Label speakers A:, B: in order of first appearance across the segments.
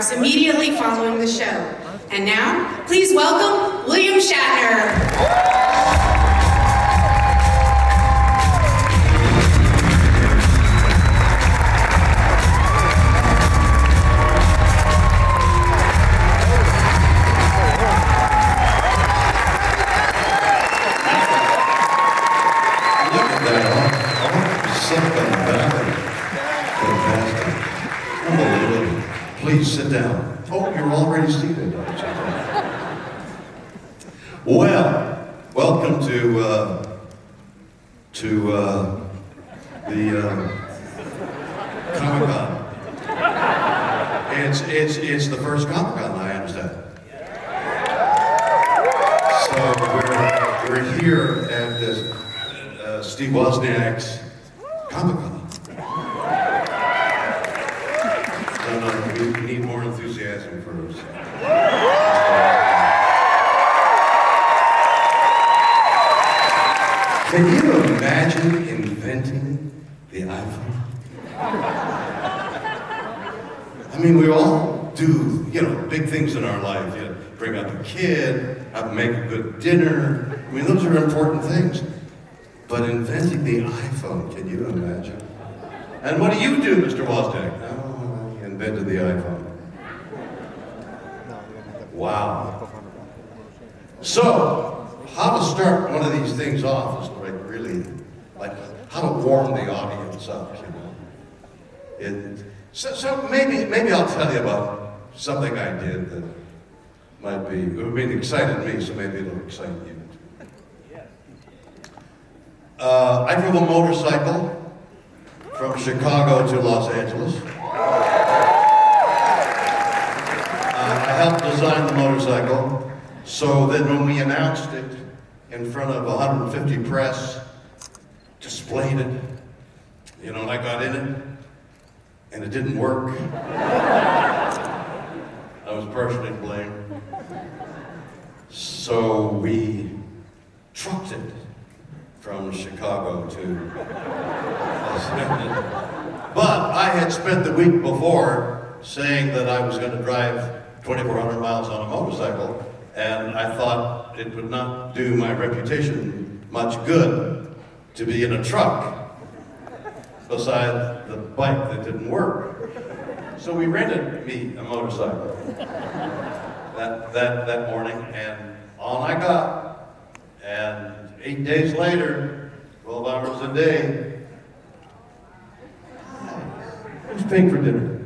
A: photographs immediately following the show. And now, please welcome William Shatner.
B: Please sit down. Oh, you're already seated. Well, welcome to the Comic-Con. It's the first Comic-Con, I understand. So we're here at this Steve Wozniak's Comic-Con. We need more enthusiasm for us. Can you imagine inventing the iPhone? I mean, we all do, big things in our life. Bring up a kid, make a good dinner. I mean, those are important things. But inventing the iPhone, can you imagine? And what do you do, Mr. Wozniak? Invented the iPhone. Wow. So, how to start one of these things off is really how to warm the audience up, So maybe I'll tell you about something I did that it excited me, so maybe it'll excite you. I drove a motorcycle from Chicago to Los Angeles. I helped design the motorcycle so that when we announced it in front of 150 press, displayed it, I got in it, and it didn't work. I was partially to blame. So we trucked it from Chicago to Los Angeles. But I had spent the week before saying that I was going to drive 2,400 miles on a motorcycle, and I thought it would not do my reputation much good to be in a truck beside the bike that didn't work. So we rented me a motorcycle that morning, and on I got. And 8 days later, 12 hours a day, who's paying for dinner?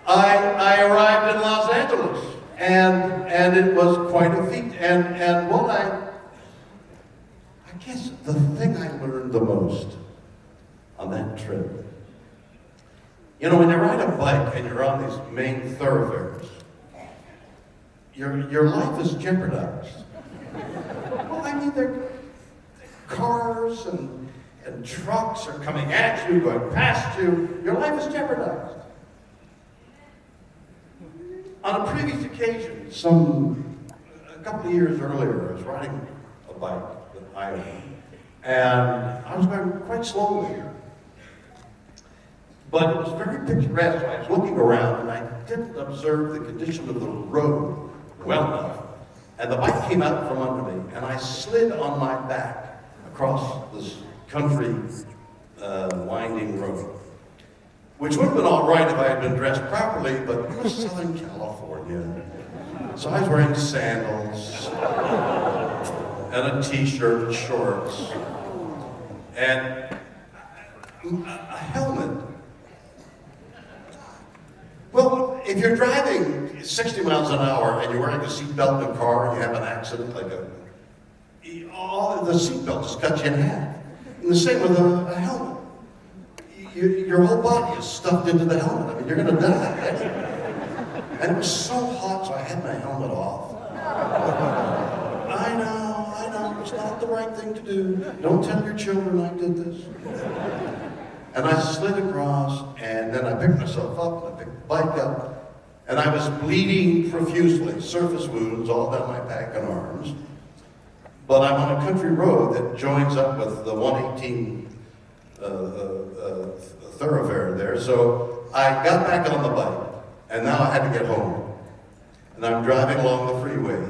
B: I arrived in Los Angeles, and it was quite a feat. And what I guess the thing I learned the most on that trip, when you ride a bike and you're on these main thoroughfares, your life is jeopardized. Well, I mean, cars and trucks are coming at you, going past you. Your life is jeopardized. On a previous occasion, a couple of years earlier, I was riding a bike that I owned, and I was going quite slowly. But it was very picturesque. I was looking around, and I didn't observe the condition of the road well enough. And the bike came out from under me, and I slid on my back across this country winding road. Which would have been all right if I had been dressed properly, but it was Southern California. So I was wearing sandals and a t-shirt and shorts and a helmet. Well, if you're driving 60 miles an hour and you're wearing a seatbelt in a car and you have an accident, the seatbelt just cuts you in half. And the same with a helmet. Your whole body is stuffed into the helmet. I mean, you're going to die. And it was so hot, so I had my helmet off. I know, it's not the right thing to do. Don't tell your children I did this. And I slid across, and then I picked myself up, and I picked the bike up, and I was bleeding profusely, surface wounds all down my back and arms. But I'm on a country road that joins up with the 118 thoroughfare there. So I got back on the bike, and now I had to get home. And I'm driving along the freeway,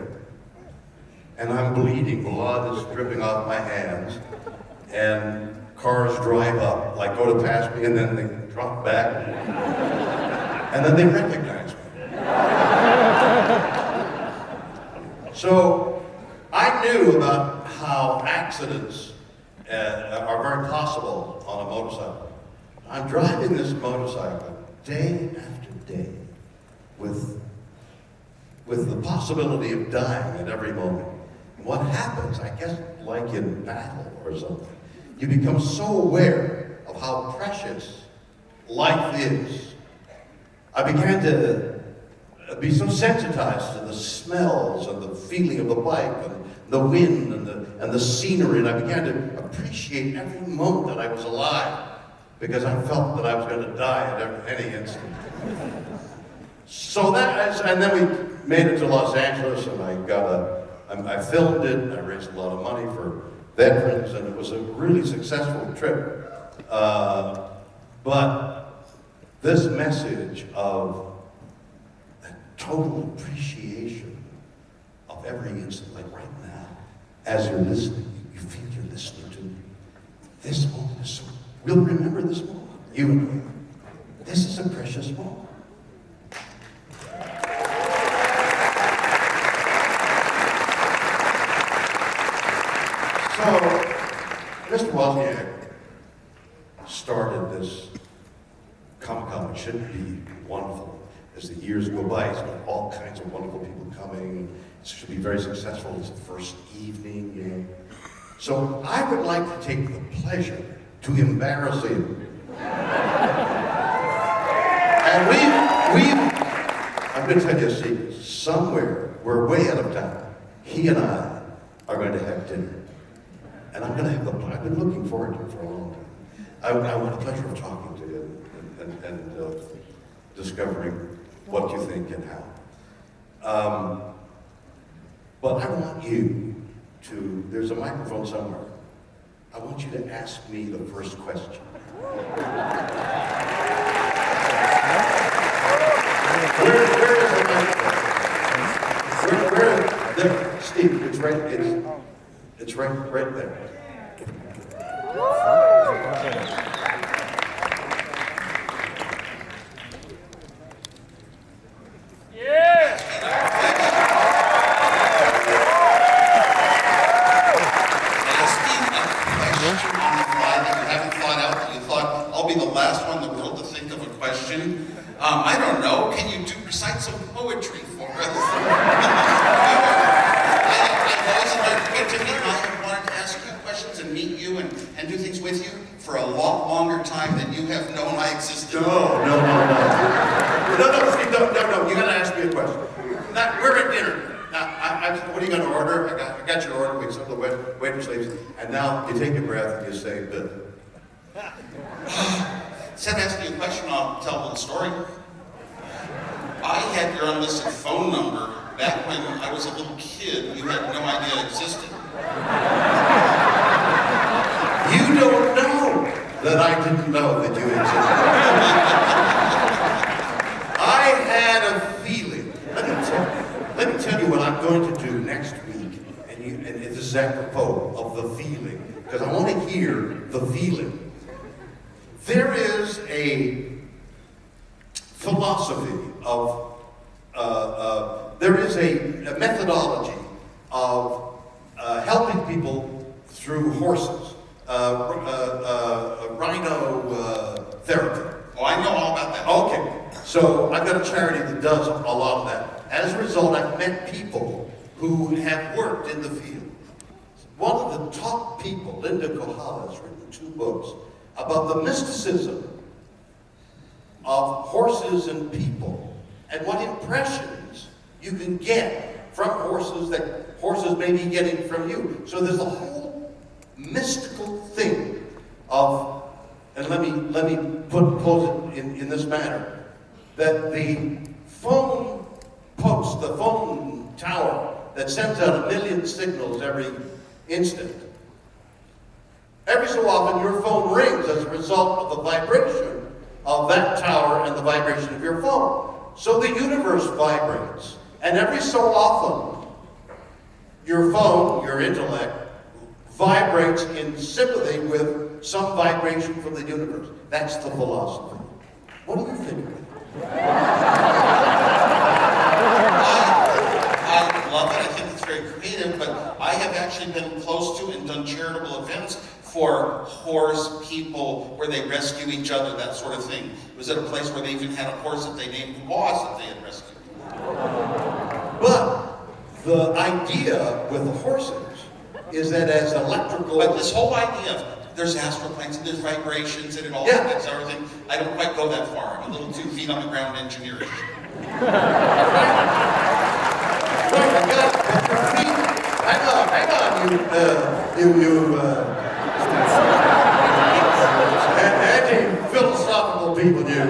B: and I'm bleeding. Blood is dripping off my hands, and cars drive up, like go to pass me, and then they drop back, and then they recognize me. So I knew about how accidents are very possible on a motorcycle. I'm driving this motorcycle day after day with the possibility of dying at every moment. And what happens, I guess like in battle or something, you become so aware of how precious life is. I began to be so sensitized to the smells and the feeling of the bike and the wind and the scenery, and I began to appreciate every moment that I was alive, because I felt that I was going to die at any instant. So and then we made it to Los Angeles, and I filmed it, and I raised a lot of money for veterans, and it was a really successful trip. But this message of total appreciation of every instant, like right now, as you're listening, you feel you're listening to me. This moment is so, we'll remember this moment, you and me. This is a precious moment. So, Mr. Wozniak started this Comic-Con, which should be wonderful. As the years go by, he's got all kinds of wonderful people coming. It should be very successful. It's the first evening, you know. So I would like to take the pleasure to embarrass him. And I'm going to tell you a secret. Somewhere, we're way out of town, he and I are going to have dinner. And I'm going to have I've been looking forward to it for a long time. I want the pleasure of talking to you and discovering what you think and how. But I want you to, there's a microphone somewhere. I want you to ask me the first question. Where is the microphone? There, Steve, it's right there.
C: I don't know. Can you recite some poetry for us? I've always admired creativity, and I have wanted to ask you questions and meet you and do things with you for a lot longer time than you have known I existed.
B: No, Steve, no. You gotta ask me a question. Now, we're at dinner. Now, what are you gonna order? I got your order. We some of the waitress ladies, and now you take a breath and you say, "Bill."
C: Instead of asking you a question, I'll tell a little story. I had your unlisted phone number back when I was a little kid. You had no idea it existed.
B: You don't know that I didn't know that you existed. I had a feeling. Let me tell you what I'm going to do next week, and this is apropos of the feeling, because I want to hear the feeling. There is a philosophy of, there is a methodology of helping people through horses, rhino therapy.
C: Oh, I know all about that.
B: Okay, so I've got a charity that does a lot of that. As a result, I've met people who have worked in the field. One of the top people, Linda Kohala, has written 2 books about the mysticism of horses and people, and what impressions you can get from horses that horses may be getting from you. So there's a whole mystical thing of, and let me pose it in this manner, that the phone post, the phone tower that sends out 1 million signals every instant, Every so often, your phone rings as a result of the vibration of that tower and the vibration of your phone. So the universe vibrates. And every so often, your phone, your intellect, vibrates in sympathy with some vibration from the universe. That's the philosophy. What do you think of it?
C: I love it. I think it's very creative, but I have actually been close to and done charitable events for horse people where they rescue each other, that sort of thing. It was at a place where they even had a horse that they named Boss that they had rescued.
B: But the idea with the horses is that as electrical...
C: But this whole idea of there's astral planes and there's vibrations and it all
B: Yeah.
C: affects everything, I don't quite go that far. I'm a little 2 feet on the ground engineerish.
B: Right, I got it. But your feet... Hang on, anti-philosophical people, you.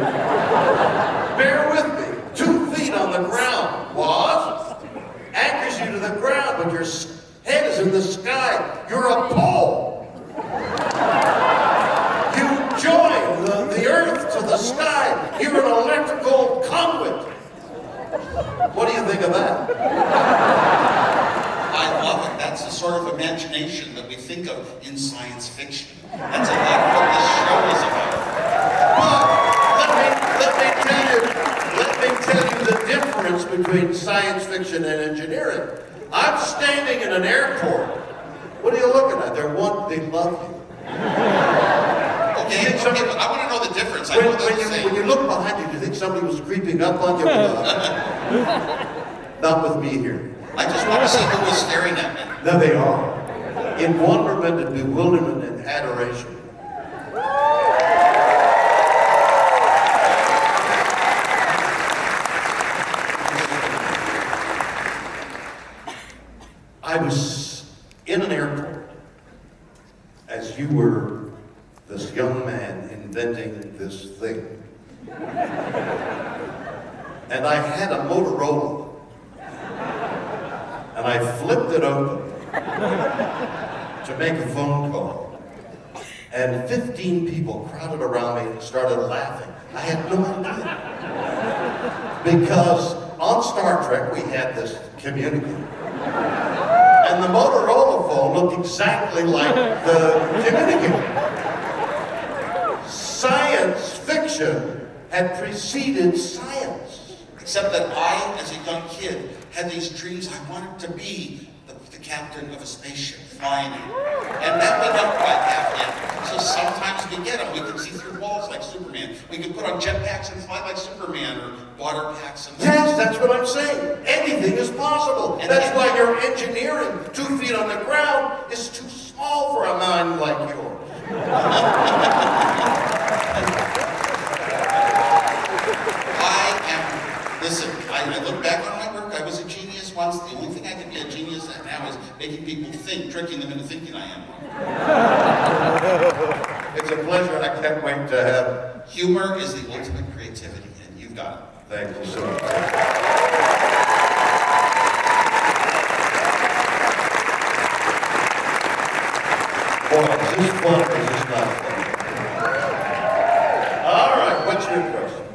B: Bear with me. 2 feet on the ground, was anchors you to the ground, but your head is in the sky. You're a pole. You join the earth to the sky. You're an electrical conduit. What do you think of that?
C: I love it. That's the sort of imagination that we think of in science fiction. That's a lot of what this show is about.
B: But let me tell you the difference between science fiction and engineering. I'm standing in an airport. What are you looking at? They love you.
C: Okay, but I want to know the difference. I know what they're saying.
B: When you look behind you, do you think somebody was creeping up on you? Not with me here.
C: I just want to see who was staring at me.
B: No, they are. In wonderment and bewilderment and adoration. I was in an airport as you were this young man inventing this thing. And I had a Motorola. And I flipped it open to make a phone call. And 15 people crowded around me and started laughing. I had no idea. Because on Star Trek, we had this communicator. And the Motorola phone looked exactly like the communicator. Science fiction had preceded science.
C: Except that I, as a young kid, had these dreams. I wanted to be the captain of a spaceship flying. And that we don't quite have yet. So sometimes we get them. We can see through walls like Superman. We can put on jetpacks and fly like Superman, or water packs and...
B: Yes, that's what I'm saying. Anything is possible. And that's why your engineering, 2 feet on the ground, is too small for a mind like yours.
C: Listen, I look back on my work. I was a genius once. The only thing I can be a genius at now is making people think, tricking them into thinking I am one.
B: It's a pleasure. I can't wait to have...
C: Humor is the ultimate creativity, and you've got it.
B: Thank you so much. Boy, is this fun or is this not fun? All right, what's your question?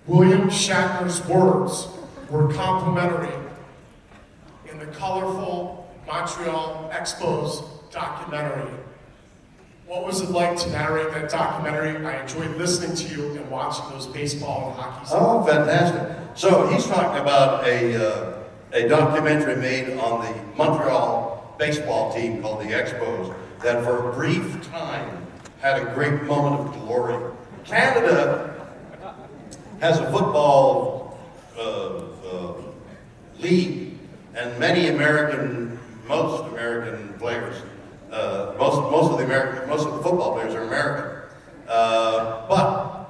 D: William Shatner's words were complimentary in the colorful Montreal Expos documentary. What was it like to narrate that documentary? I enjoyed listening to you and watching those baseball and hockey scenes.
B: Oh, fantastic. So he's talking about a documentary made on the Montreal baseball team called the Expos that for a brief time had a great moment of glory. Canada has a football league, and most American players, most of the football players are American. But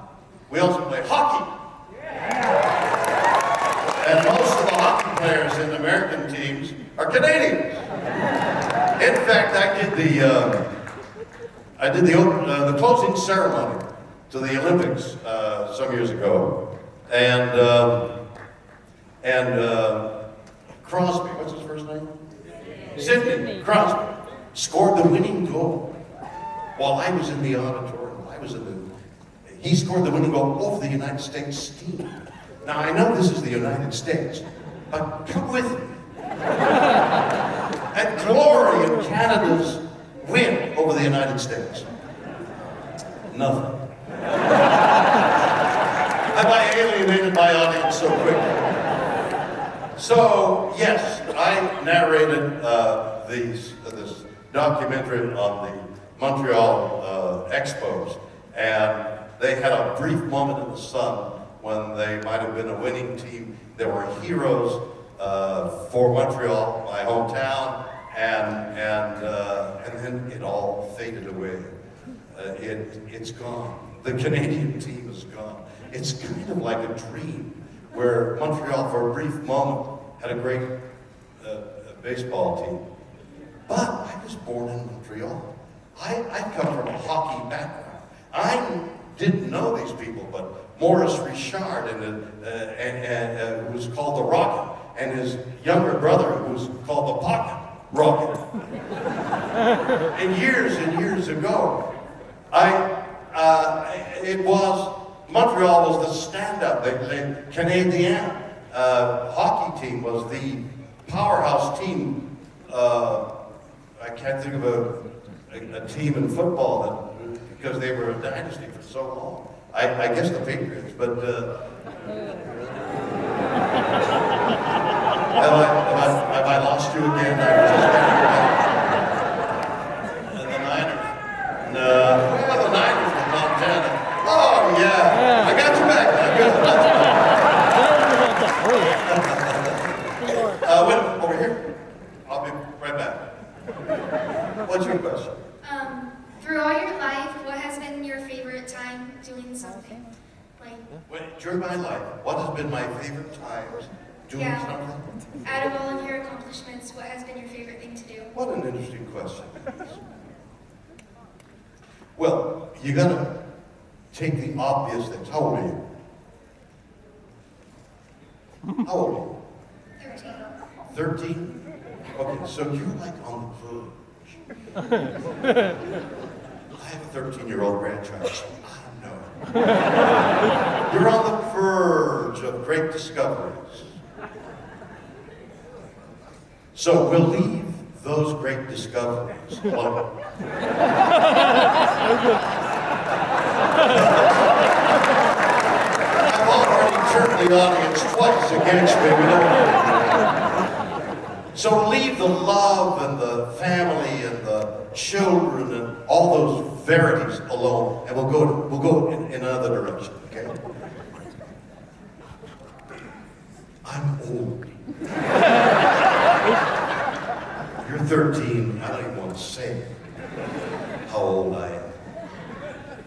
B: we also play hockey. And most of the hockey players in American teams are Canadians. In fact, I did the closing ceremony to the Olympics some years ago, and Crosby, what's his first name? Sidney Crosby scored the winning goal. while I was in the auditorium, he scored the winning goal over the United States team. Now, I know this is the United States, but come with me. And glory in Canada's win over the United States. Nothing. Have I alienated my audience so quickly? So, yes, I narrated this documentary on the Montreal Expos, and they had a brief moment in the sun when they might have been a winning team. There were heroes for Montreal, my hometown, and then it all faded away. It's gone. The Canadian team is gone. It's kind of like a dream where Montreal, for a brief moment, had a great baseball team. But I was born in Montreal. I come from a hockey background. I didn't know these people, but Maurice Richard, who was called the Rocket, and his younger brother, who was called the Pocket Rocket. And years ago, Montreal was the stand-up. The Canadien hockey team was the powerhouse team. I can't think of a team in football because they were a dynasty for so long. I guess the Patriots, but have I lost you again? And the Niners. No, well, the Niners from Montana. Oh yeah, I got you back. Wait, over here. I'll be right back. What's your question?
E: Through all your life, what has been your favorite time doing something?
B: During my life, what has been my favorite times doing something?
E: Out of all of your accomplishments, what has been your favorite thing to do?
B: What an interesting question. Well, you gotta take the obvious things. How old are you? How old are you?
E: 13.
B: 13? Okay, so you're like on the verge. I have a 13-year-old grandchild, so I know. You're on the verge of great discoveries. So we'll leave those great discoveries alone. I've already turned the audience twice against me. So leave the love and the family and the children and all those verities alone, and we'll go in another direction. Okay? I'm old. You're 13. I don't even want to say how old I am,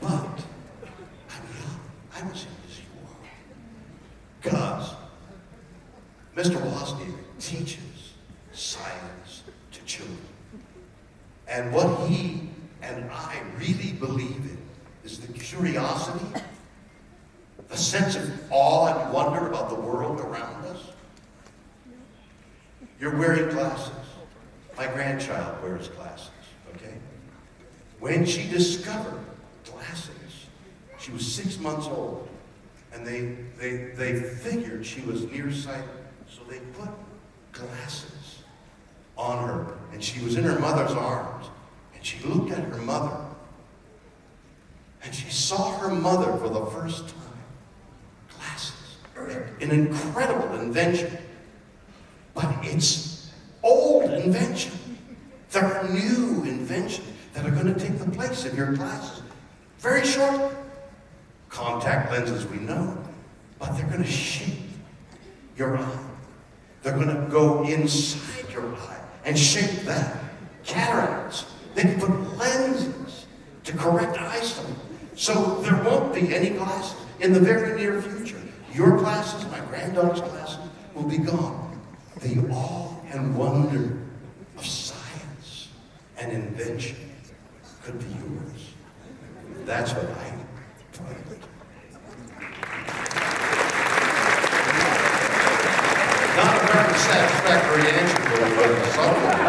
B: but I'm young. I was young as you are. Because Mr. Wozniak teaches science to children. And what he and I really believe in is the curiosity, the sense of awe and wonder about the world around us. You're wearing glasses. My grandchild wears glasses, okay? When she discovered glasses, she was 6 months old, and they figured she was nearsighted, so they put glasses on her, and she was in her mother's arms, and she looked at her mother, and she saw her mother for the first time. Glasses. An incredible invention. But it's old invention. There are new inventions that are going to take the place of your glasses very shortly. Contact lenses, we know, but they're going to shape your eye. They're going to go inside your eye and shape that. Cataracts. They can put lenses to correct eyesight. So there won't be any glasses in the very near future. Your glasses, my granddaughter's glasses, will be gone. The awe and wonder of science and invention could be yours. That's what I find. Not a very satisfactory answer, but something.